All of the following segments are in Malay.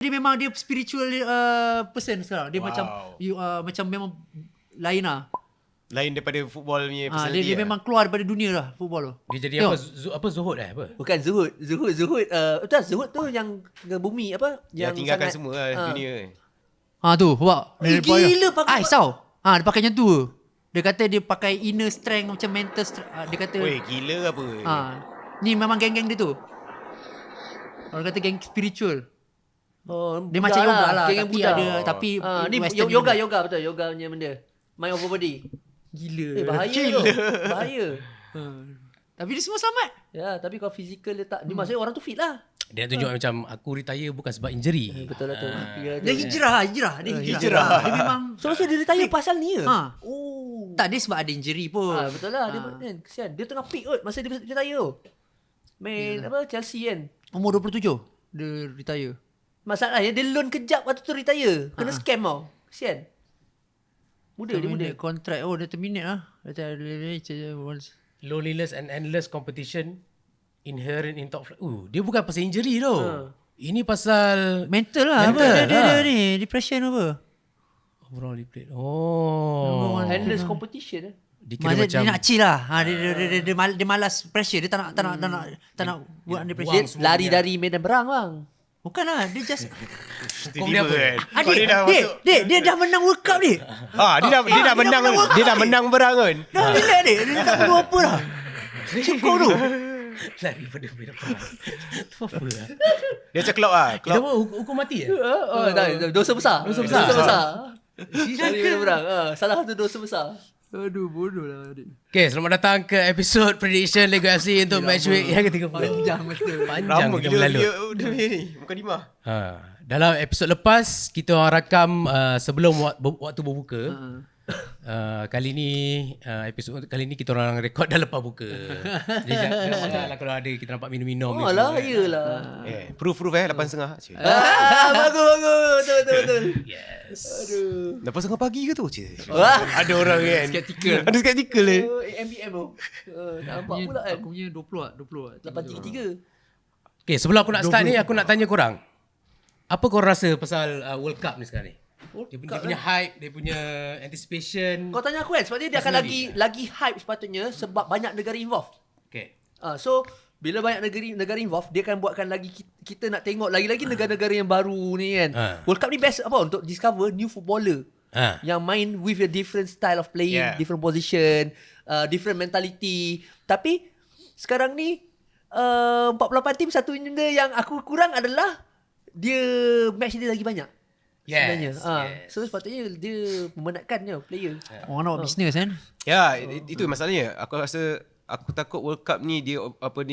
Dia memang dia spiritual person sekarang. Dia macam memang lain lah. Lain daripada football punya Dia personality. memang keluar daripada dunia lah football tu. Dia jadi apa Zuhud apa? Bukan Zuhud. Betul Zuhud tu yang ke bumi apa? Yang tinggalkan semua dunia. Tu buat. Gila pakai tau. Dia pakai macam tu. Dia kata dia pakai inner strength macam mental strength. Dia kata Weh, gila apa? ni memang geng-geng dia tu. Orang kata geng spiritual. Dia macam yoga lah. Tapi ni yoga betul. Yoga punya benda. Mind over body. Gila. Bahaya. Tapi dia semua selamat. Ya, tapi kalau fizikal dia tak. Ni maksudnya orang tu fit lah. Dia tunjuk macam aku retire bukan sebab injury. Betul lah tu. Dia hijrah. Dia memang. So dia retire pasal ni ke? Tak, dia sebab ada injury pun. Betul lah. Dia kan, kesian. Dia tengah peak kot masa dia retire tu. Main Chelsea kan. Umur 27 dia retire. Masalahnya dia loan kejap waktu tu retire. Kena scam tau. Kesian. Dia muda. Kontrak. Dia terminate lah. Loneliness and endless competition inherent in top flight. Dia bukan pasal injury tau. Ini pasal mental lah. Dia ni depression apa? overall he played. Endless competition. Dia kira macam dia nak chill lah. Dia malas pressure. Dia tak nak buat under pressure. Dia lari dari medan perang bang. Bukan lah. Dia just Tiba-tiba kan. Dia dah menang World Cup ni. Dia dah menang berang kan. Dah relax dia. Dia tak perlu apa dah. Cukup tu. lari pada medan perang. Tu apa lah. Dia macam Klopp lah. Kita pun hukum mati Dosa besar. Lari medan perang. Salah satu dosa besar. Aduh, bodoh lah adik. Okay, selamat datang ke episod prediction Lego FC untuk match week yang ke-30. Panjang betul. Panjang kita berlalu. Dia ni Mukadimah. Dalam episod lepas kita orang rakam sebelum waktu berbuka. Kali ni episod kali ni kita orang rekod dah lepas buka. Jadi janganlah kalau ada kita nampak minum-minum ni. Alah, iyalah. Proof 8.5. Bagus. Betul. Yes. Aduh. 8.5 pagi ke tu? Ada orang kan. Ada skeptical ni. MBM tu. Nampak pula kan. Aku punya 20 lah. 8.3. Okay, sebelum aku nak start ni aku nak tanya korang. Apa korang rasa pasal World Cup ni sekarang ni? Dia punya hype, dia punya anticipation. Kau tanya aku kan, sebab dia akan lagi hype sepatutnya sebab banyak negara involved. Okay. So bila banyak negara involved, dia akan buatkan lagi kita nak tengok lagi-lagi negara-negara yang baru ni kan. World Cup ni best apa untuk discover new footballer yang main with a different style of playing, different position, different mentality. Tapi sekarang ni 48 tim, satu benda yang aku kurang adalah dia match dia lagi banyak. Sebenarnya. So sepatutnya dia memenatkannya player. Orang nak buat business kan. Ya, itu masalahnya. Aku takut World Cup ni dia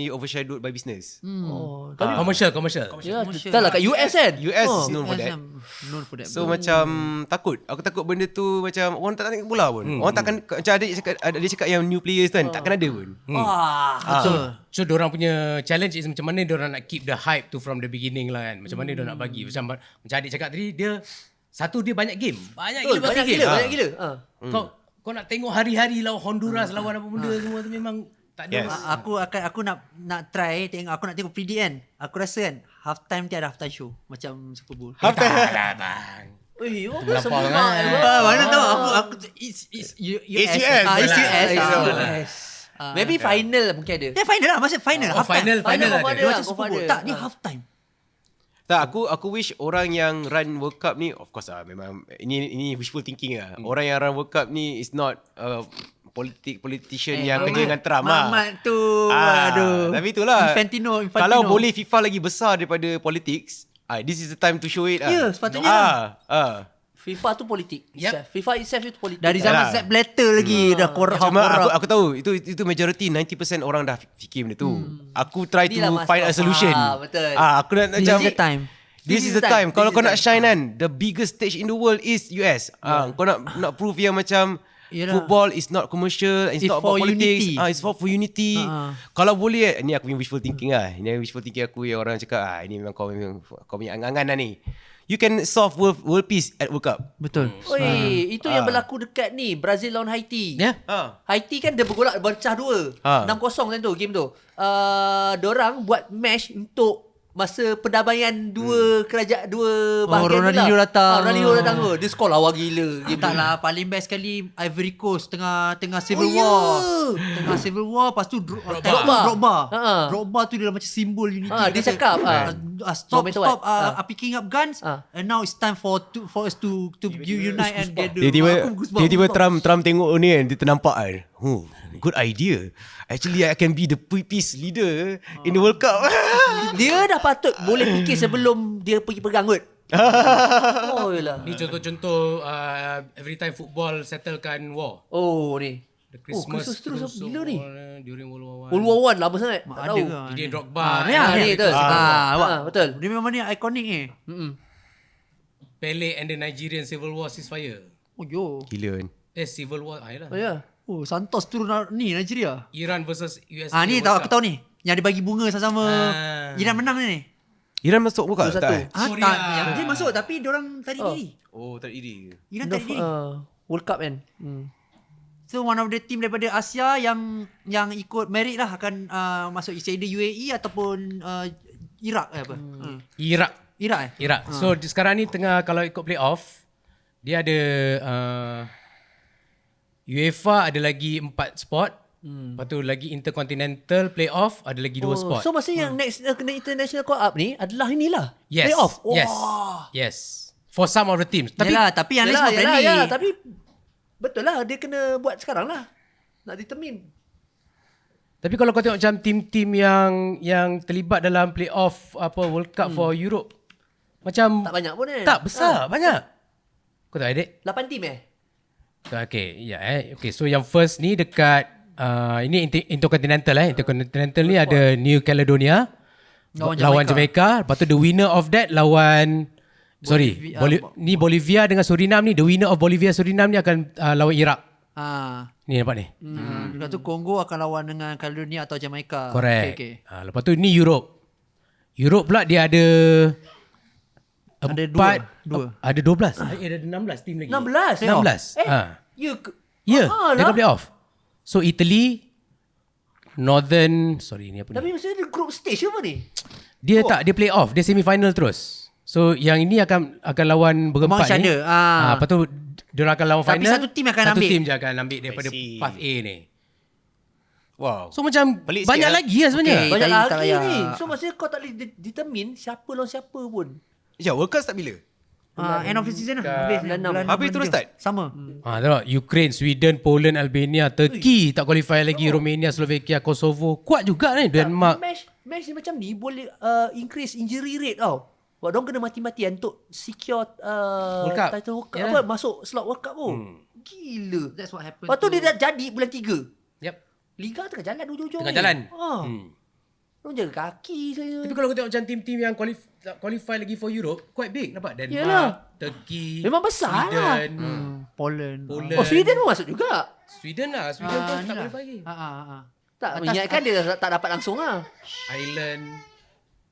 overshadowed by business. Commercial. Ya, betul lah kat US kan. US known for that. So macam aku takut benda tu macam orang tak tengok bola pun. Orang takkan macam dia cakap yang new players kan takkan ada pun. So diorang punya challenge is macam mana diorang nak keep the hype tu from the beginning lah kan. Macam mana diorang nak bagi. Macam adik cakap tadi, dia banyak game. Banyak gila. Kau nak tengok hari-hari lawan Honduras, lawan apa benda semua tu memang tak ada. Aku nak try tengok. Aku nak tengok predict kan. Aku rasa kan halftime dia ada halftime show macam Super Bowl. Halftime lah bang. Semua Mana tahu aku it's US. Maybe final mungkin ada. Dia final lah. Maksud final. Final Dia ada. macam Super Bowl. Tak, dia halftime. Tak, aku wish orang yang run World Cup ni, of course lah, memang ini wishful thinking lah. Orang yang run World Cup ni is not politician yang kerja dengan Trump lah. Mamat tu. Aduh. Tapi itulah. Infantino. Kalau boleh FIFA lagi besar daripada politics, this is the time to show it lah. Ya, sepatutnya. FIFA tu politik. FIFA itself itu politik. Dari zaman Sepp Blatter lagi dah korang. Aku tahu itu majority 90% orang dah fikir benda tu. Aku try to find a solution. Betul. Aku nak macam This is the time. Kalau kau nak shine kan, the biggest stage in the world is US. Kau nak prove yang macam football is not commercial, it's not about politics. It's for unity. Kalau boleh, ni aku punya wishful thinking lah. Ini wishful thinking aku yang orang cakap, ini memang kau punya angan-angan lah ni. You can solve world peace at World Cup. Betul. Itu yang berlaku dekat ni, Brazil lawan Haiti. Haiti kan dia bercah 2. 6-0 kan tu game tu. Dorang buat match untuk masa perdamaian dua kerajaan, dua bahagian Ronaldinho tu lah. datang. Ronaldinho datang tu. Dia skor lawa gila. Tak lah, paling best sekali Ivory Coast tengah Civil Oh, War. ya. Tengah Civil War, lepas tu Drogba. Drogba tu dia dah macam simbol unity. Dia cakap, stop, no matter what. picking up guns, and now it's time for us to unite and gather. Tiba-tiba Trump tengok ni kan, dia ternampak kan. Good idea. Actually I can be the peace leader in the World Cup. Dia dah patut boleh fikir sebelum dia pergi pegang kot. Oh yelah. Ni contoh-contoh every time football settlekan war. Oh ni. The Christmas terus gila ni. During World War I. World War One lama sangat. Tak Ada tahu. ke? Didier Drogba. Ni betul. Betul. Dia memang ni ikonik ni. Pele and the Nigerian Civil War ceasefire. Oh yo. Gila kan. Civil War. Yalah. Oh ya. Oh, Santos turun ni Nigeria. Iran versus USA. Ni World tahu Cup. aku tahu ni. Yang dia bagi bunga sama-sama. Iran menang ni. Iran masuk World Cup tak? Suria. Tak, dia masuk tapi dia orang tarik diri. Oh, tak iri. Iran tarik diri. World Cup kan. So one of the team daripada Asia yang ikut merit lah akan masuk either UAE ataupun Iraq apa. Iraq. Iraq. So sekarang ni tengah kalau ikut playoff, dia ada UEFA ada lagi 4 spot. Lepas tu lagi Intercontinental playoff ada lagi 2 spot. So maksudnya yang next kena international call up ni adalah inilah. Yes. Playoff. Yes. Wah. Yes. For some of the teams. Tapi Tapi yang lain semua friendly. Yalah, tapi betul lah dia kena buat sekarang lah. Nak determine. Tapi kalau kau tengok macam tim-tim yang terlibat dalam playoff World Cup for Europe, macam Tak banyak pun kan. tak besar, banyak. Kau tahu adik? 8 team Okay, ya Okay, so yang first ni dekat ini Intercontinental Intercontinental ni ada New Caledonia lawan Jamaica. Lepas tu the winner of that lawan ni Bolivia dengan Suriname ni. The winner of Bolivia Suriname ni akan lawan Iraq. Ni nampak ni. Lepas tu Kongo akan lawan dengan Caledonia atau Jamaica. Correct. Okay. Lepas tu ni Europe. Europe pula dia ada Ada dua. Ada 12. Ada 16 tim lagi. 16. 16. Ya, dia akan play off. So Italy, Northern, ni apa ni? Tapi maksudnya dia group stage apa ni? Dia tak, dia play off, dia semi final terus. So yang ini akan lawan berempat Match ni. ada. Lepas tu dia akan lawan Tapi final. satu team akan ambil. Satu team je akan ambil daripada path A ni. Wow. So macam Pelik banyak sikit, lagi lah sebenarnya. Okay. Banyak tak lagi payah. ni. So maksudnya kau tak boleh determine siapa lawan siapa pun. World Cup start bila? End of the season lah. Habis terus start? Sama. Tengok Ukraine, Sweden, Poland, Albania, Turkey tak qualify lagi, Romania, Slovakia, Kosovo. Kuat juga ni Denmark. Match ni macam ni boleh increase injury rate tau. Sebab diorang kena mati-matian untuk secure World Cup. title World Cup. Yalah. Masuk slot World Cup pun. Gila. That's what happened. Lepas tu dia dah jadi bulan 3. Yep. Liga tengah jalan hujung-hujung Tengah ni. jalan. Diorang jaga kaki saya. Tapi kalau kau tengok macam tim-tim yang qualify lagi for Europe, quite big nampak. Denmark, Yalah. Turkey, Memang besar lah. Sweden, Poland. Oh, Sweden pun masuk juga. Sweden pun tak qualify lagi. Tak mengingatkan dia tak dapat langsung lah. Ireland,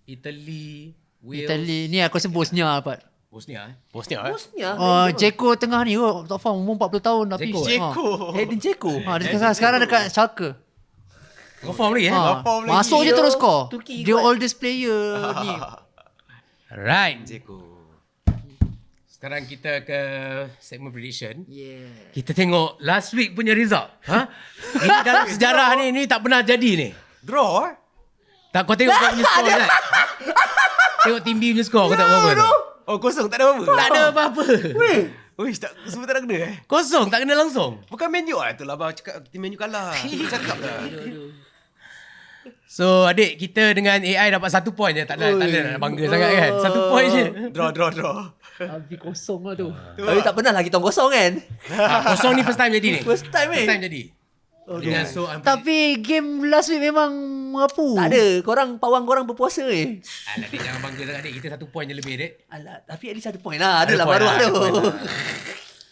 Italy, Wales, Italy. Ni aku rasa Bosnia dapat. Bosnia. Bosnia Bosnia. Ceko tengah ni kot. Tak faham umur 40 tahun tapi Edin Dzeko. dia sekarang dekat Schalke. Confirm lagi Masuk je terus score. Turki Dia ikut. oldest player ni. Alright. Sekarang kita ke segmen prediction. Yeah. Kita tengok last week punya result. Ini dalam sejarah ni tak pernah jadi ni. Draw Tak, kau tengok kau punya skor kan? Tengok tim B punya skor, kau tak apa-apa tu. Oh, kosong, tak ada apa-apa. Tak ada apa-apa. Uish, semua tak ada kena Kosong, tak kena langsung. Bukan Man U lah. Itulah abang cakap tim Man U kalah. Cakap lah. So adik, kita dengan AI dapat 1 point je. Tak ada nak bangga sangat kan. 1 point je. Draw. Habis kosong lah tu. Tapi tak pernah lagi tong kosong kan. Kosong ni first time jadi ni. First time First time jadi. Dengan so Tapi game last week memang mengapu. Tak ada. Pawang korang berpuasa ni. Alah dik, jangan bangga sangat dik. Kita 1 point je lebih dik. Alah, tapi at least ada point lah. Adalah point baru lah, ada. ada point lah.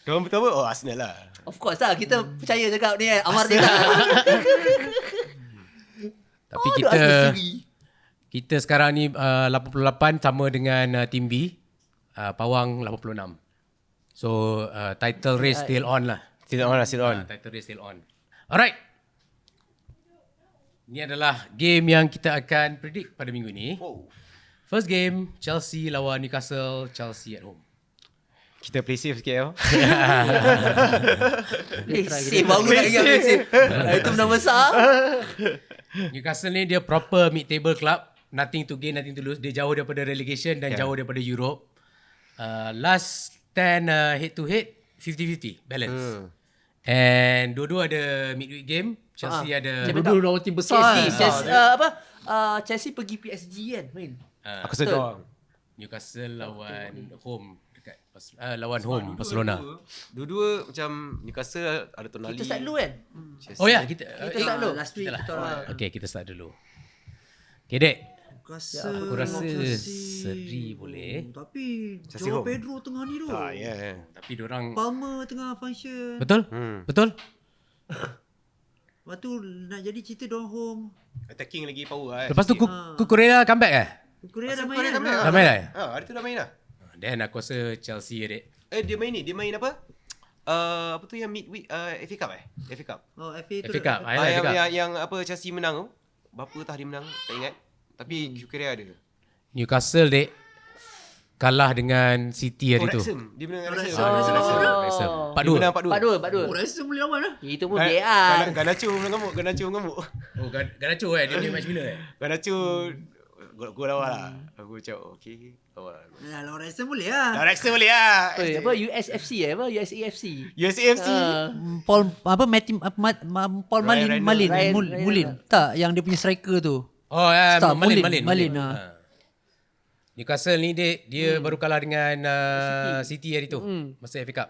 Diorang betul apa? Oh, Arsenal lah. Of course lah. Kita percaya cakap ni Amar dia lah. Tapi Aduh, Arsenal seri. kita sekarang ni 88 sama dengan tim B. Pawang 86. So title race still on lah. Still on. Title race still on. Alright. Ini adalah game yang kita akan predict pada minggu ini. First game, Chelsea lawan Newcastle, Chelsea at home. Kita play safe sikit ya. Save baru nak ingat play safe. Itu menang besar. Newcastle ni dia proper mid-table club. Nothing to gain, nothing to lose. Dia jauh daripada relegation dan jauh daripada Europe. Last 10 head-to-head, 50-50, balance. And dua-dua ada midweek game. Chelsea ada... Dua-dua lawan tim besar. Chelsea pergi PSG kan main. Aku sedar. Newcastle lawan home dekat lawan home Barcelona. Dua-dua macam Newcastle ada Tonali. Kita start dulu kan? Oh ya, kita start dulu. Last week kita orang. Okay, kita start dulu. Okay, Dek. Aku rasa seri boleh. Tapi Chelsea Joao home. Pedro tengah ni tu. Ya. Tapi diorang Palmer tengah function. betul? Betul? Lepas tu nak jadi cerita diorang home. Attacking lagi power Lepas tu Kukurea comeback Korea dah main Korea dah kan? main Dah main dah? Hari tu dah main dah. Then aku rasa Chelsea Dek. Dia main ni. Dia main apa? Apa tu yang midweek FA Cup FA Cup. Oh, FA tu. FA Cup. Yang apa Chelsea menang tu. Berapa tah dia menang? Tak ingat. Tapi Korea ada. Newcastle Dek kalah dengan City hari tu. Dia menang dengan Wrexham. Wrexham. 4-2. Dia menang 4-2. 4-2. Oh, rasa boleh lawan lah. Itu pun BR. Garnacho mengamuk. Oh, Garnacho dia ni match winner Garnacho gol awal lah. Aku macam okey. Awal. Lawan Wrexham boleh lah. Wrexham boleh lah. Apa USFC USAFC. USAFC. Paul Paul Ryan Mulin. Tak, yang dia punya striker tu. Oh, Start, Malin. ha. Newcastle ni dia baru kalah dengan City hari tu masa FA Cup.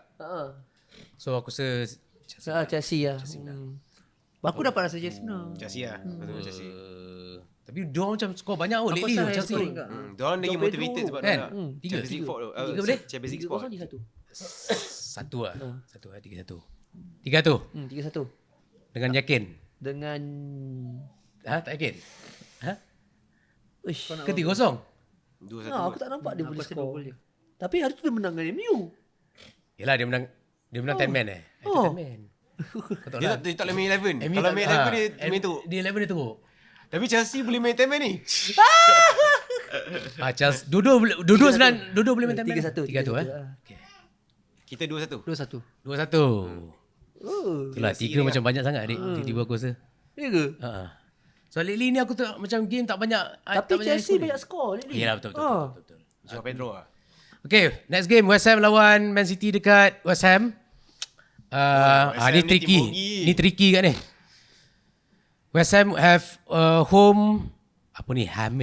So aku rasa Chelsea lah. Aku dapat rasa Chelsea menang. Chelsea lah. Betul Chelsea. tapi dia orang macam skor banyak lately pasal Chelsea. scoring tak? Dia orang lagi motivated sebab Kan? dia nak Tiga. Champions League spot tu. Tiga boleh? Champions League spot. 3-1. 3-1. 3-1. Dengan yakin. Dengan Tak yakin? Uish. Ke 3-0? 2-1. Aku tak nampak dia boleh Pasal skor. dia boleh. Tapi hari tu dia menang dengan MU. Yelah dia menang 10 man Itu 10 man. Kau tahu lah. Dia tak boleh main 11. MU Kalau tak- main 11 dia main teruk. Dia 11 dia teruk. Tapi Chelsea boleh main 10 man ni. Chelsea dua senang boleh main 10 man. 3-1. 3-1 Okay. Kita 2-1. 2-1. 2-1. Oh. Itulah 3 macam banyak sangat adik. Tiba-tiba aku rasa. Ya ke? So lately ni aku tengok macam game tak banyak. Tapi Chelsea banyak skor ni. Yelah betul. Joao Pedro lah. Okay, next game West Ham lawan Man City dekat West Ham. West Ham Ni ni tricky. tim bogi. Ni tricky kat ni. West Ham have home apa ni Ham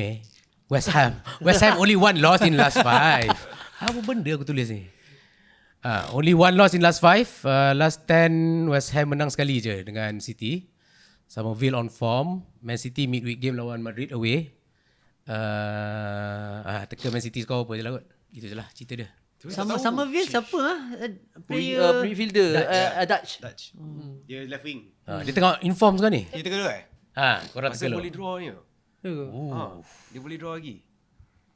West Ham. West Ham only one loss in last 5. Apa benda aku tulis ni? Only one loss in last 5. Last 10 West Ham menang sekali je dengan City. Somerville on form. Man City midweek game lawan Madrid away. Teka Man City score apa je lah kot. Itu je lah cerita dia. Summerville siapa ah? Player Midfielder Dutch. Dia left wing. Dia tengah inform sekarang ni. Dia tengah dulu Korang Pasal teka boleh draw ni. Dia boleh draw lagi.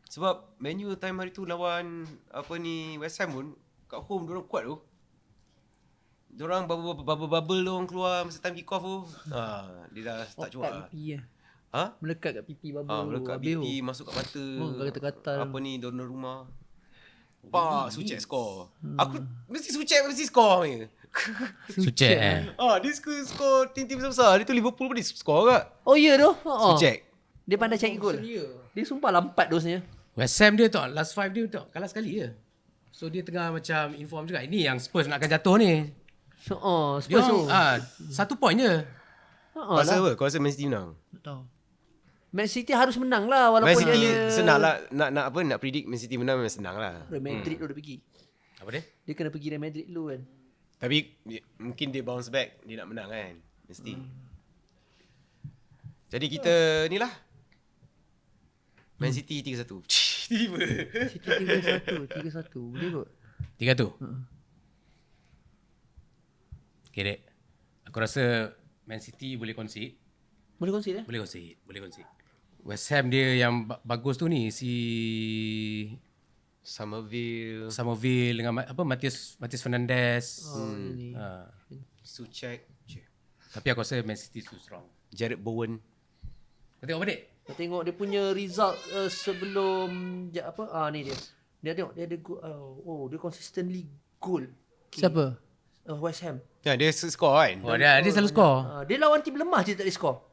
Sebab Man U time hari tu lawan West Ham pun kat home diorang kuat tu. Diorang bubble diorang keluar masa time kick off tu. Dia dah start cuak lah. pipi Melekat kat pipi bubble. Melekat pipi masuk kat mata. gatal-gatal. Donor rumah. Sucek skor. Aku mesti skor ni. Sucek Dia skor tim-tim besar. Dia tu Liverpool pun dia skor kat. Oh ya tu. Sucek. Dia pandai cari gol. Dia sumpah lampat dosnya. West Ham dia tu last 5 dia tu kalah sekali je. So dia tengah macam inform juga. Ini yang Spurs nak akan jatuh ni. Spurs Dia tu. 1 point je. Kau rasa apa? Kau rasa Man City menang? Tak tahu. Man City harus menang lah Man walaupun City dia senang lah. Nak predict Man City menang memang senang lah. Real Madrid dulu dia pergi. Apa dia? Dia kena pergi Real Madrid dulu kan. Tapi mungkin dia bounce back. Dia nak menang kan. Mesti. Jadi kita ni lah. Man City 3-1. Tiba. City 3-1. Boleh kot. 3-1. Okay dek. Aku rasa Man City boleh concede. Boleh concede Boleh concede. West Ham dia yang bagus tu ni si Somerville dengan Matias Fernandes. Sucek. Tapi aku rasa Man City too strong. Jared Bowen. Kau tengok apa dek? Nak tengok dia punya result sebelum ni dia. Dia tengok dia ada goal. Dia consistently goal. Okay. Siapa? West Ham. Ya, dia skor kan. Oh, dia selalu skor. Dia lawan tim lemah je tak ada skor.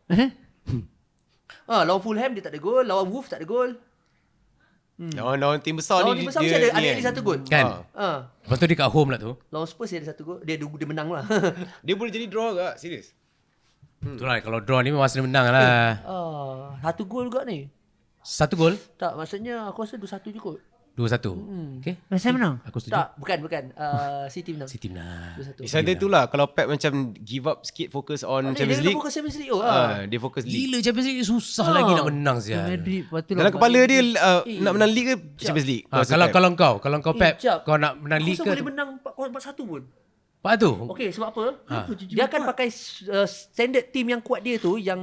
Lawan Fulham dia tak ada gol, lawan Wolves tak ada gol. Lawan tim besar Lawan ni tim besar mesti ada satu gol. Kan? Lepas tu dekat home lah tu. Lawan Spurs dia ada satu gol. Dia menang lah. Dia boleh jadi draw ke? Serius. Itulah kalau draw ni memang masa dia menang lah. Satu gol juga ni. Satu gol, Tak, maksudnya aku rasa 2-1 je kot. 2-1. Okay. West Ham menang? Aku setuju. Tak, bukan. City menang. City menang. 2-1. Di sana itulah kalau Pep macam give up sikit fokus on Champions Dia League. fokus Champions League. Dia fokus League. Gila Champions League susah lagi nak menang sial. Madrid patut Dalam kepala dia nak menang League ke Champions League? Kalau kau Pep, jap. kau nak menang League Aku ke? rasa boleh menang 4-1 pun. Pak tu. Okey, sebab apa? Dia akan pakai standard team yang kuat dia tu yang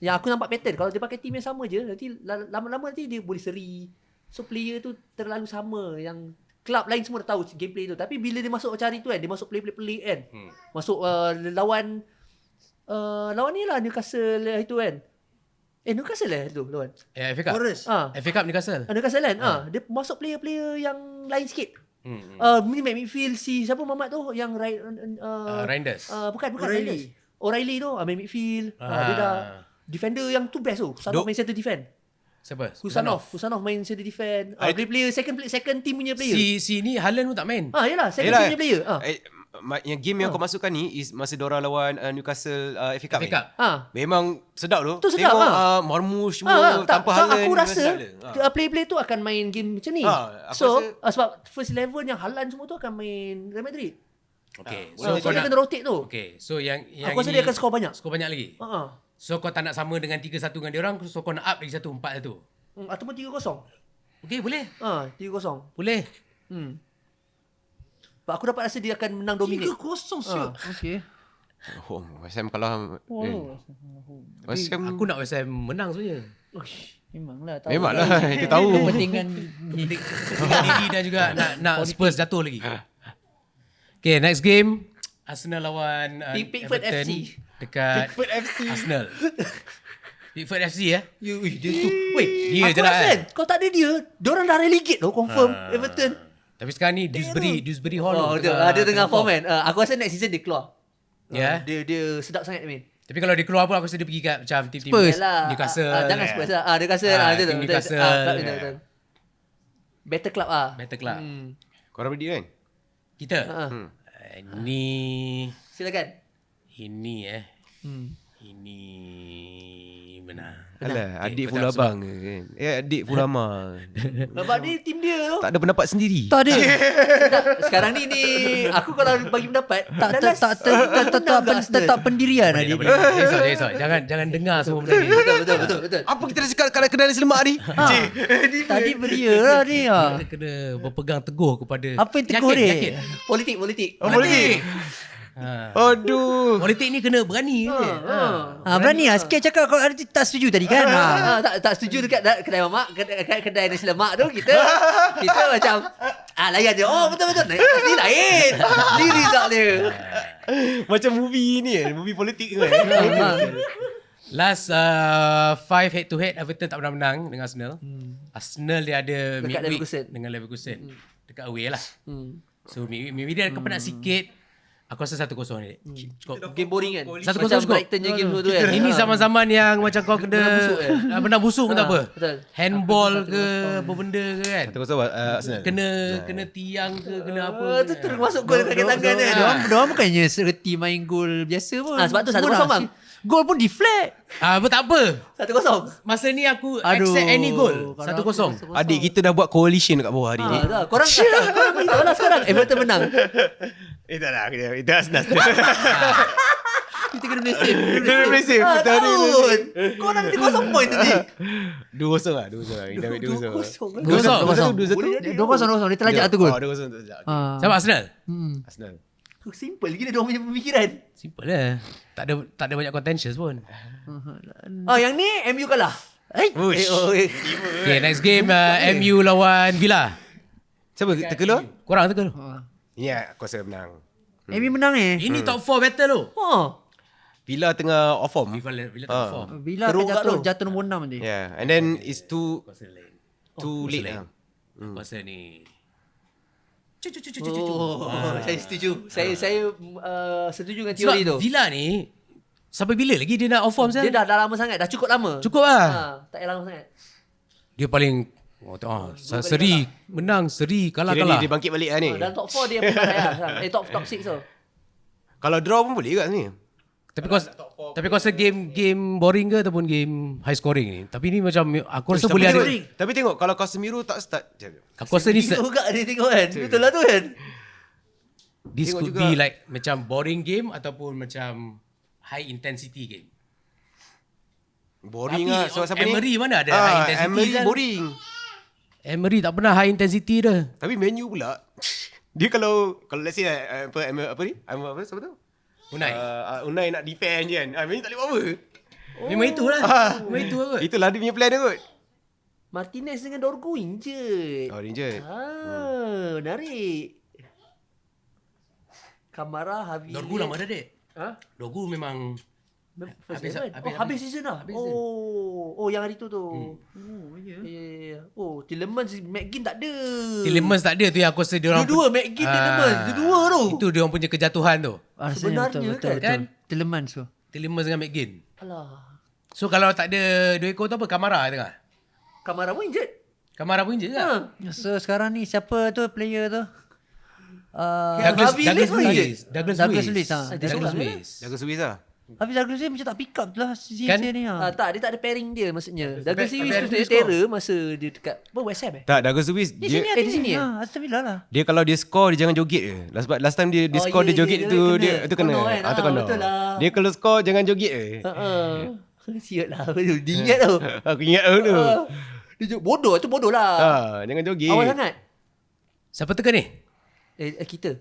aku nampak pattern. Kalau dia pakai team yang sama je, nanti lama-lama nanti dia boleh seri. So player tu terlalu sama yang club lain semua dah tahu gameplay tu. Tapi bila dia masuk macam hari tu kan, dia masuk play pelik kan. Masuk lawan ni lah Newcastle itu kan. Newcastle lah tu lawan. FA Cup. Forest. FA Cup Newcastle. Newcastle kan. Dia masuk player-player yang lain sikit. Midfield si siapa Mamat tu yang Reinders. bukan Reinders. O'Reilly tu main midfield. Dia dah defender yang tu best tu. Husanov main center defend. Siapa? Husanov main center defend. Player second team punya player. Si ni Haaland pun tak main. Yalah, second team punya player. Yang game yang kau masukkan ni is masa diorang lawan Newcastle FA Cup. FA Cup. Memang sedap tu. Tu sedap, Tengok Marmoush semua tanpa Haaland. Aku rasa memang player-player tu akan main game macam ni. Aku Sebab first 11 yang Haaland semua tu akan main Real Madrid. Okay. So kau dia nak, kena rotate tu. okay. So yang Aku rasa ini dia akan skor banyak. Skor banyak lagi. So kau tak nak sama dengan 3-1 dengan diorang, so kau nak up lagi 1-4 tu. Ataupun 3-0. Okay, boleh. 3-0. Boleh. Sebab aku dapat rasa dia akan menang dominate. 3-0 siap. Okey. West Ham kalah. West Ham Aku nak West Ham menang sebenarnya. Memanglah tahu. memanglah kita tahu. Kepentingan Diri dan juga nak Spurs jatuh lagi. Okay, next game Arsenal lawan Pickford Everton FC. dekat Arsenal. Pickford FC Dia tu. Wait, dia aku je lah rasa kan. kau tak ada dia, diorang dah relegate tau confirm Everton. Tapi sekarang ni Dewsbury Hall Dia tengah form kan. Aku rasa next season dia keluar. Ya. Dia sedap sangat main. Tapi kalau dia keluar pun aku rasa dia pergi kat macam tim-tim Spurs. Newcastle. Jangan Spurs lah. Newcastle. tim Newcastle. Betul. Better club Better club. Korang berdiri kan? Kita. Ini Silakan. Ini benar. Alah, adik betul, pula abang ke kan? Adik pula mak. Sebab ni tim dia tu. Tak ada pendapat sendiri. tak ada. Sekarang ni aku kalau bagi pendapat Tak pendirian Boleh, adik. boleh. Jangan risau. Jangan dengar semua benda ni. Betul. Apa kita dah cakap kalau kena selemak ni? Tadi beria lah ni. Kita kena berpegang teguh kepada Apa yang teguh dia? yakin. Politik. Politik. Aduh. Politik ni kena berani je. Berani lah sikit cakap kau ada tak setuju tadi kan. Tak setuju dekat kedai mamak, kedai nasi lemak tu kita macam layan je. Betul. Ni lain. Ni result dia. Macam movie ni kan? Movie politik kan? Last 5 head to head Everton tak pernah menang dengan Arsenal. Arsenal dia ada Dekat midweek Leverkusen. dengan Leverkusen. Dekat away lah. So maybe dia akan penat sikit. Aku rasa 1-0 ni. Cukup. Game boring kan. 1-0 Macam cukup. Brighton je game tu kan. Ini zaman-zaman yang macam kau kena benar busuk pun tak apa. Betul. Handball ke apa benda ke kan. Satu kosong Arsenal. Kena tiang ke kena apa. Tu terus masuk gol dekat tangan dia. Diorang bukannya sereti main gol biasa pun. Sebab tu 1-0 bang. Gol pun deflect. Tak apa. 1-0. Masa ni aku accept any goal. 1-0. Adik kita dah buat coalition dekat bawah hari ni. Korang beritahu lah sekarang Everton menang. Tak lah. Itu Arsenal. Kita kena mesej. Kena mesej. Korang nanti 0 point tadi. 2-0 lah. Kita ambil 2-0. 2-0. Dia terlajak tu gol. 2-0 terlajak. Siapa Arsenal? Arsenal. Simple gila dia punya pemikiran. Simple lah. Tak ada banyak contentious pun. Yang ni MU kalah. Okay, next game MU lawan Villa. Siapa terkeluar? Korang terkeluar. Ya, aku rasa menang. MU menang Ini top 4 battle tu. Villa tengah off form. Villa tak form. Villa Teruk kat tu. jatuh nombor 6 nanti. Yeah, and then it's too late lain. lah. Pasal ni. Saya setuju. Saya setuju dengan teori tu. Sebab Villa ni sampai bila lagi dia nak off form Dia Sal? dah lama sangat, dah cukup lama. Cukup lah. Tak payah lama sangat. Dia paling seri menang, seri Kira kalah. dia bangkit balik lah ni. Dalam top 4 dia pun tak payah sekarang. Top 6 tu. Kalau draw pun boleh kat ni. Tapi kau rasa game boring ke ataupun game high scoring ni? Tapi ni macam aku rasa boleh ada. Tapi tengok kalau Casemiro tak start. Aku rasa ni Tengok juga dia tengok kan. Betul lah tu kan. this tengok could juga. be like macam boring game ataupun macam high intensity game. Boring Tapi lah. So, siapa ni? Emery mana ada high intensity? Emery Zal? boring. Emery tak pernah high intensity dah. Tapi menu pula. Dia kalau let's say apa ni? Siapa tu? Unai nak defend je kan. Menu tak boleh buat apa. Memang itulah. Memang itu kot. Itulah dia punya plan dia kot. Martinez dengan Dorgu injured. Oh, injured. Menarik. Kamara habis. Dorgu lama dah dek. Ha? Dorgu memang Habis habis season dah. Habis season. Oh yang hari tu. Oh, ya. Ya. Oh, Tielemans, McGinn tak ada. Tielemans tak ada tu yang aku rasa dia orang Dua-dua McGinn, Tielemans. Dua-dua tu. Itu dia orang punya kejatuhan tu. Sebenarnya betul, kan? Tielemans tu. Tielemans dengan McGinn. Alah. So kalau tak ada dua ekor tu apa? Kamara tengah. Kamara pun injured. Kamara pun je kan? So sekarang ni siapa tu player tu? Douglas Harvey Ellis pun injured. Douglas Douglas Luiz. Luiz, Douglas Douglas Luiz. Jaga Swiss lah. Habis Douglas Luiz macam tak pick up lah season Kan? ni. Tak, dia tak ada pairing dia maksudnya. Douglas Tapi Luiz tu Douglas dia score. terror masa dia dekat West Ham Tak, Jaga Swiss Di sini dia ada di sini sini. ya? Aston Villa lah. dia kalau dia score dia jangan joget je. Last time dia score dia joget tu dia tu kena. Kono kan? Tu kena. Betul lah. Dia kalau score jangan joget je. Siap lah. Dia ingat tau. Aku ingat tu. Dia bodoh. Itu bodoh lah. Jangan joget. Awal sangat. Siapa teka ni? Kita.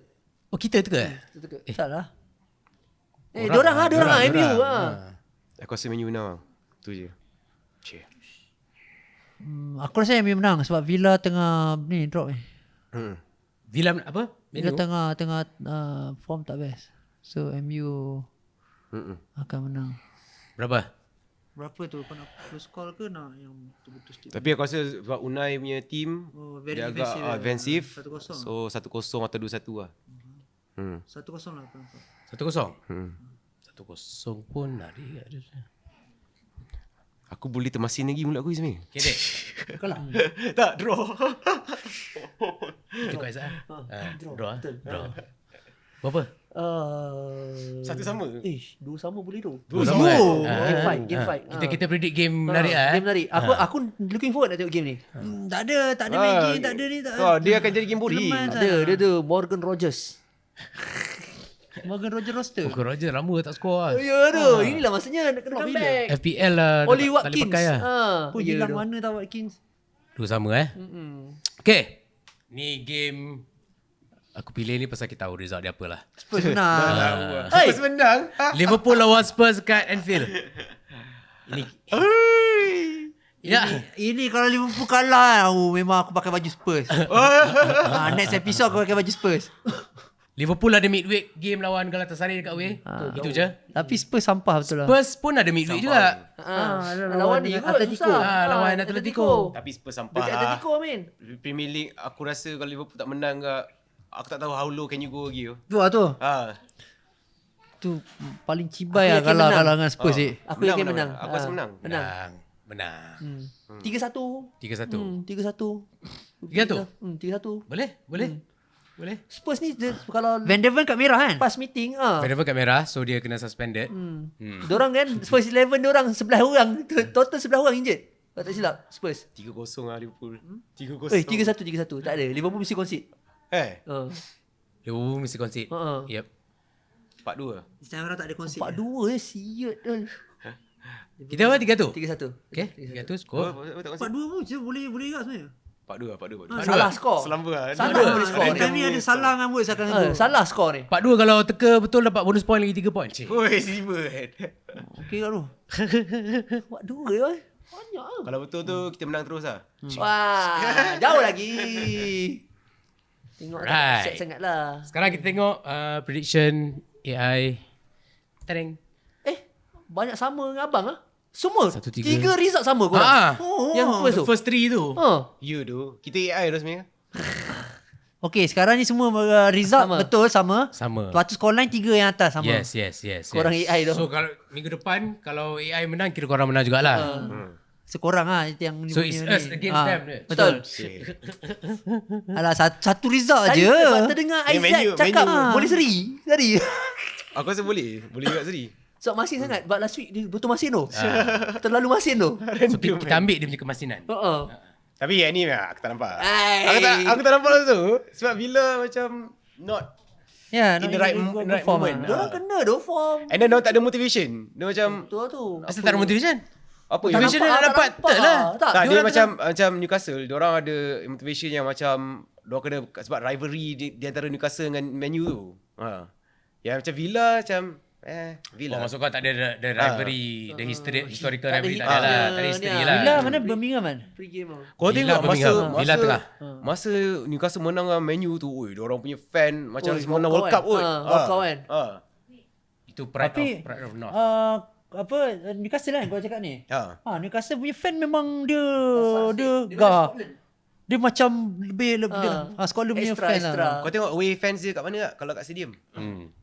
Oh kita teka. Salah. Dorang MU. Aku rasa menu menang. Tu je. Cik. Aku rasa MU menang sebab Villa tengah ni drop ni. Villa apa? Villa Menu? tengah form tak best. So MU akan menang. Berapa? Berapa tu? Kau nak close call ke nak yang betul-betul sikit? Tapi aku rasa sebab Unai punya team Very dia agak defensive. defensif. 1-0. So 1-0 atau 2-1 lah. 1-0 lah aku nampak. 1-0. 1-0 pun nari ada. Aku boleh termasin lagi mulut aku Ismail. Okay dek. Kau lah. Tak, draw. Kita kau Aizat. Draw. Draw. Berapa? Satu sama. Dua sama boleh tu. Dua sama kan? Game fight. Kita predict game menarik lah. Game menarik. Aku looking forward nak tengok game ni. Tak ada main game, tak ada ni. Dia akan jadi game boring. Tielemans Dia tu Morgan Rogers. Morgan Roger roster. Bukan Roger lama tak score lah. Ya tu. Inilah maksudnya nak kena comeback. FPL lah. Oli tak boleh Watkins. pakai lah. Pun hilang mana tau Watkins. Dua sama Okay. Ni game aku pilih ni pasal kita tahu result dia apalah. Spurs menang. Spurs menang. Liverpool lawan Spurs kat Anfield. Ini ya. Ini kalau Liverpool kalah, memang aku pakai baju Spurs. Next episode aku pakai baju Spurs. Liverpool ada midweek game lawan Galatasaray dekat away. Itu je. Tapi Spurs sampah betul lah. Spurs pun ada midweek juga. Lawan ni kot Atletico. susah. Lawan Atletico. Tapi Spurs sampah. Dekat Atletico Amin. Premier League aku rasa kalau Liverpool tak menang ke, aku tak tahu how low can you go lagi. Tu lah tu. Tu paling cibai lah yakin kalau menang. dengan Spurs ni. Aku yakin menang. Aku rasa menang. Menang. 3-1. 3-1. 3-1. 3-1. 3-1. Boleh? Spurs ni kalau Van de Ven kat merah kan? pas meeting Whenever kat merah, so dia kena suspended. dorang kan Spurs 11 dorang 11 orang. Total 11 orang injured. Kalau tak silap Spurs. 3-0 lah Liverpool. 3-0. 3-1. Tak ada. Liverpool mesti concede. Liverpool mesti concede. Yep. 4-2. Sekarang orang tak ada konsep. 4-2 siut. Kita apa? 3-1. 3-1. Okay, 3-1 skor. 4-2 pun boleh juga sebenarnya. 4-2. Salah skor. Selamba lah. Salah boleh skor Time ni. ni ada salah dengan Woods akan tu. Salah skor ni. 4-2 kalau teka betul dapat bonus point lagi 3 point. Cik. Oi, Simon. Okey kat tu. 4-2 ya. Banyak ah. Kalau betul tu kita menang terus lah. Wah, jauh lagi. Tengok Right. set sangat lah. Sekarang kita tengok prediction AI. Tereng. banyak sama dengan abang Semua 1-3. 3 result sama korang. Yang first tu. First 3 tu. You tu. Kita AI dah sebenarnya. Okay, sekarang ni semua result Sama. betul sama. Sama. Lepas tu scoreline 3 yang atas sama. Yes. Korang AI tu. So kalau minggu depan kalau AI menang kira korang menang jugalah. Sekorang itu yang So punya it's ni. us against them. Betul. Alah satu result Tadi je. sebab terdengar Ni Isaac menu- cakap menu. boleh seri tadi. Aku rasa boleh. Boleh juga sedih. So masin sangat. But last week dia betul masin tu. Terlalu masin tu. So kita ambil dia punya kemasinan. Tapi yang ni aku tak nampak. Ai. Aku tak nampak tu. Sebab bila macam not Ya, in the right moment. Diorang kena tu form. And then dia tak ada motivation. Dia macam Tu tu. Asal tak ada motivation? apa Tak motivation nampak, dia nak dapat? tak lah. Tak. Tak, dia diorang macam Newcastle, diorang ada motivation yang macam diorang kena sebab rivalry di antara Newcastle dengan Man U tu. Yang macam Villa macam Villa. Oh, maksud kau tak ada the rivalry, the historical Tak ada rivalry hit- tak ada lah. ah, Tak ada history ni lah. Villa mana Birmingham kan? Free game tu. Kau Villa tengok Birmingham. Villa tengah. masa Newcastle menang dengan Man U tu, oi, diorang punya fan macam Oi, menang World Cup walkout kot. kan? Walkout kan? Itu pride Tapi of North. apa Newcastle kan kau cakap ni? Ha. Newcastle punya fan memang dia dia macam lebih Scotland punya Extra, fan extra. lah. Kau tengok away fans dia kat mana tak? Kalau kat stadium.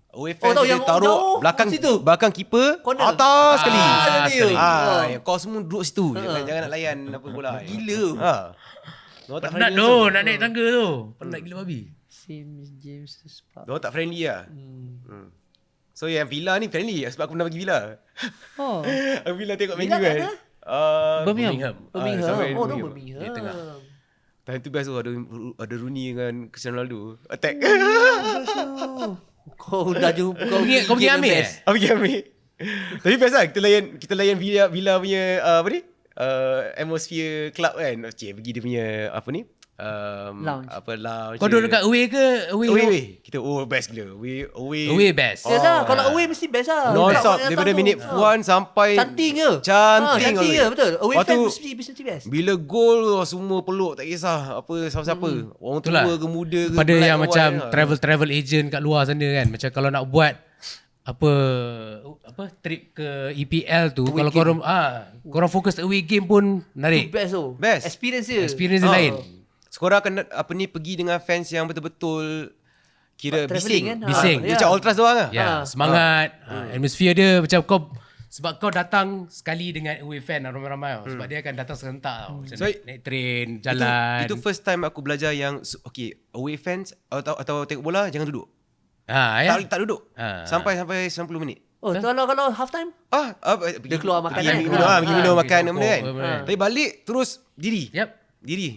Away Oh, fans tahu dia yang taruh jauh belakang situ. belakang keeper Corner. atas sekali. sekali. Yang kau semua duduk situ. Jangan nak layan apa bola. Gila. Kau tak Penat friendly tu langsung. nak naik tangga tu. Penat gila babi. James Spark. Diorang tak friendly lah. So yang Villa ni friendly sebab aku pernah pergi Villa. Oh, Aku Villa tengok Villa menu kat kan. mana? Birmingham. Birmingham. sampai Oh, no Birmingham. Birmingham. Dia tengah. Time tu best tu ada Rooney dengan Cristiano Ronaldo attack. Kau dah jumpa Kau pergi ambil Apa pergi ambil. Tapi best lah kita layan Villa punya apa ni? Atmosphere club kan. Pergi dia punya apa ni? Lounge. Lounge. Kau duduk dekat away ke? away. Kita best gila. Away. Away best. Ya dah, kalau away mesti best lah. Non-stop Tak daripada tahu. minit 1 sampai Cantik ke? Cantik Cantik all ke, the way. betul. Away Lepas fan tu, mesti best. bila gol semua peluk tak kisah apa siapa-siapa. Orang tua Itulah. ke muda ke. Pada black yang ke macam white lah. travel agent kat luar sana kan. Macam kalau nak buat apa trip ke EPL tu Away kalau game. korang fokus away game pun menarik. Best tu. Best. Experience dia. Experience dia lain. Sekorang akan pergi dengan fans yang betul-betul kira Travelling bising. kan? Bising. Dia macam ultras doang lah. Ya, semangat. Atmosphere dia macam kau sebab kau datang sekali dengan away fan ramai-ramai tau. Sebab dia akan datang serentak tau. Macam So, naik train, jalan. Itu first time aku belajar yang away fans atau tengok bola jangan duduk. ya. Tak duduk. Sampai 90 minit. Oh, kalau half time? Dia keluar makan pergi kan? minum, minum makan pergi benda kan. rokok, Tapi balik terus diri. Yep. Diri.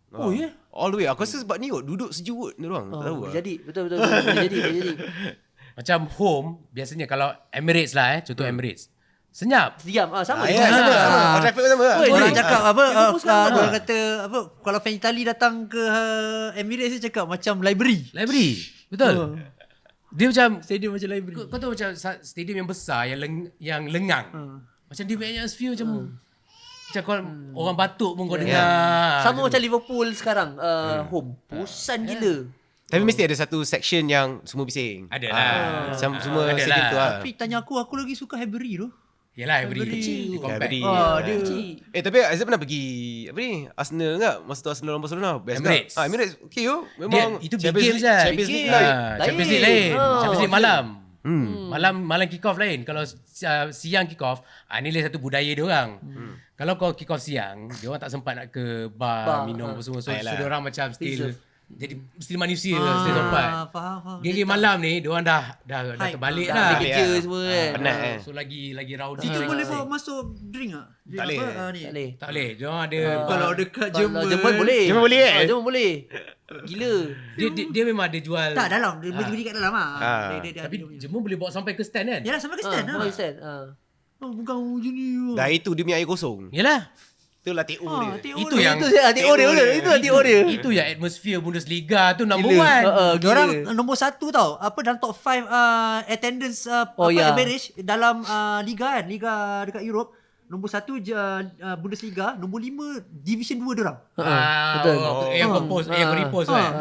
Oh, ya? All the way. Aku rasa sebab ni kot duduk sejuk kot dia orang. Tak tahu lah. Jadi, betul. Boleh jadi. Macam home biasanya kalau Emirates lah contoh Emirates. Senyap. Diam. Sama. Ya, sama. Traffic pun sama lah. Oi, Orang dia- cakap apa Liverpool sekarang orang kata apa kalau fan Itali datang ke Emirates dia cakap macam library. Library. Betul. Dia macam Stadium macam library. kau tahu macam stadium yang besar yang lengang. Macam dia punya atmosphere macam macam kau orang batuk pun kau dengar. Sama macam Liverpool sekarang. Home. Bosan gila. Tapi mesti ada satu section yang semua bising. Ada lah. Semua Ada stadium lah. tu lah. Tapi tanya aku lagi suka Highbury tu. Yalah Highbury. Highbury. Compact. Dia Tapi Aizat pernah pergi apa ni? Arsenal enggak? Masa tu Arsenal lawan Barcelona. Best Emirates. tak? Emirates. Okay yo. Dia, Memang itu big game je. Champions League lah. Champions League lain. Champions League malam. Malam kick off lain. Kalau siang kick off, ni lain satu budaya dia orang. Kalau kau kick off siang, dia orang tak sempat nak ke bar minum apa semua. So dia orang macam still jadi still manusia still sempat. faham. Game malam ni dia orang dah terbalik dah. Dia kerja semua kan. Penat So lagi rowdy. Situ lagi boleh asing. bawa masuk drink tak? Tak boleh. Ni. Tak boleh. Tak boleh. Dia orang ada Kalau dekat Kalau Jerman. Jerman boleh. Jerman boleh, eh? Jerman boleh. Gila. dia memang ada jual. Tak dalam, dia berdiri kat dalam ah. Dia Tapi dia punya. Jerman boleh bawa sampai ke stand kan? Yalah sampai ke stand Boleh lah. stand. Oh, bukan macam ni. Dah itu dia punya air kosong. Yalah. Itulah TO dia. Itu yang Itu saya TO dia. Itu TO dia. Itu yang atmosphere Bundesliga tu number Gila. one. Diorang Gila. nombor 1 tau. Apa dalam top 5 attendance Oh, ya. average dalam liga kan, liga dekat Europe. Nombor 1 Bundesliga, nombor 5 Division 2 diorang. Betul. Yang kau post, yang kau repost kan.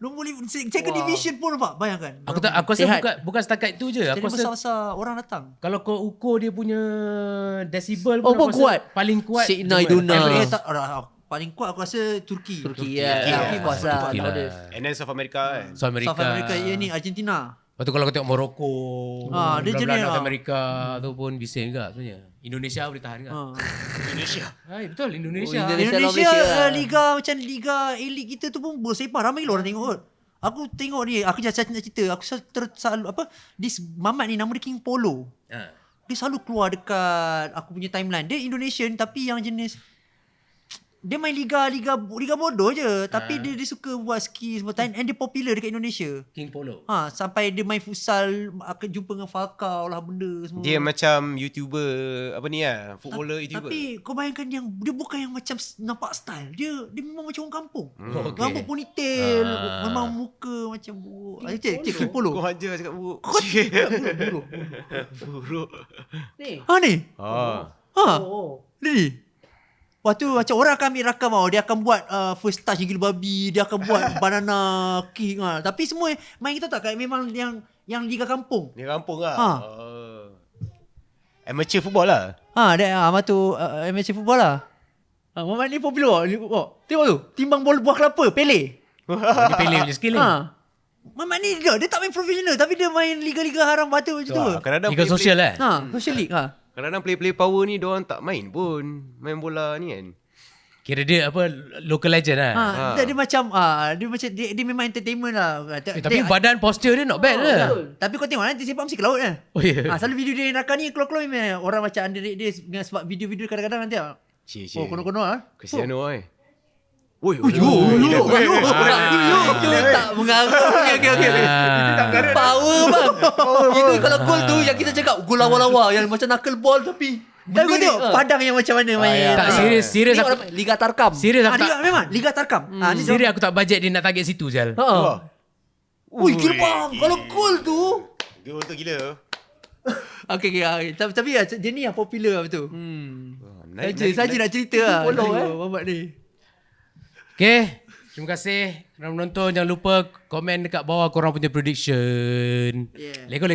Nombor 5 second division pun nampak, bayangkan. Aku rasa bukan setakat itu je. Jadi Aku rasa besar-besar orang datang. kalau kau ukur dia punya decibel Oh, pun aku kuat. rasa paling kuat. Signal Iduna. Paling kuat aku rasa Turki. Turki Turki kuasa. Turki lah. And then South America kan. South America. South America ni Argentina. Lepas tu kalau kau tengok Morocco, dia jenis North America tu pun bising juga sebenarnya. Indonesia boleh tahan juga. Indonesia. Betul, Indonesia. Indonesia. Indonesia Malaysia. liga macam liga elit kita tu pun bersepah, ramai orang tengok kot. Aku tengok ni, aku nak cerita, aku selalu this Mamat ni nama dia King Polo. Dia selalu keluar dekat aku punya timeline. Dia Indonesian tapi yang jenis dia main liga bodoh je, tapi dia suka buat ski semua time, and dia popular dekat Indonesia. King Polo. Sampai dia main futsal, akan jumpa dengan Falcao lah benda semua. Dia macam YouTuber apa ni lah, footballer YouTuber. Tapi kau bayangkan dia bukan yang macam nampak style. Dia memang macam orang kampung. Okay. Rambut ponytail, memang muka macam buruk. Cik King Polo. Kau ajar cakap buruk. Buruk. Ni. Ni. Oh. Ni. Waktu macam orang akan ambil rakam tau. Dia akan buat first touch gila babi. Dia akan buat banana kick. Tapi semua main kita tak kayak memang yang liga kampung. Dia kampung lah. Amateur football lah. Dia tu amateur football lah. Mamat ni popular. Tengok tu. Timbang bola buah kelapa. Pele. Dia pilih punya skill ni. Mamat ni dia tak main profesional. Tapi dia main liga-liga haram batu macam tu. Kadang-kadang Liga sosial lah. Social league. Kadang-kadang play power ni diorang tak main pun. Main bola ni kan. Kira dia local legend lah. Dia macam dia memang entertainment lah. Tapi badan posture dia not bad lah. Tapi kau tengok nanti sepak mesti ke laut kan. Oh ya. Selalu video dia yang rakam ni keluar-keluar memang orang macam underrate dia dengan sebab video-video kadang-kadang nanti. Kono-kono Cristiano Oi. Tak mengarut. Okay. Power bang. Itu kalau gol tu yang kita cakap gol lawa-lawa yang macam knuckleball tapi Tapi kau tengok Padang yang macam mana main. Tak serius Ni aku. orang Liga Tarkam. Serius aku tak. Memang Liga Tarkam. Ni Serius aku tak budget dia nak target situ Zal. Ui, gila bang. Kalau gol tu. Gol tu gila. Okay. Tapi dia ni yang popular betul. Saja nak cerita lah. Mamat ni. Okay. Terima kasih kerana menonton. Jangan lupa komen dekat bawah korang punya prediction. Yeah. Lego.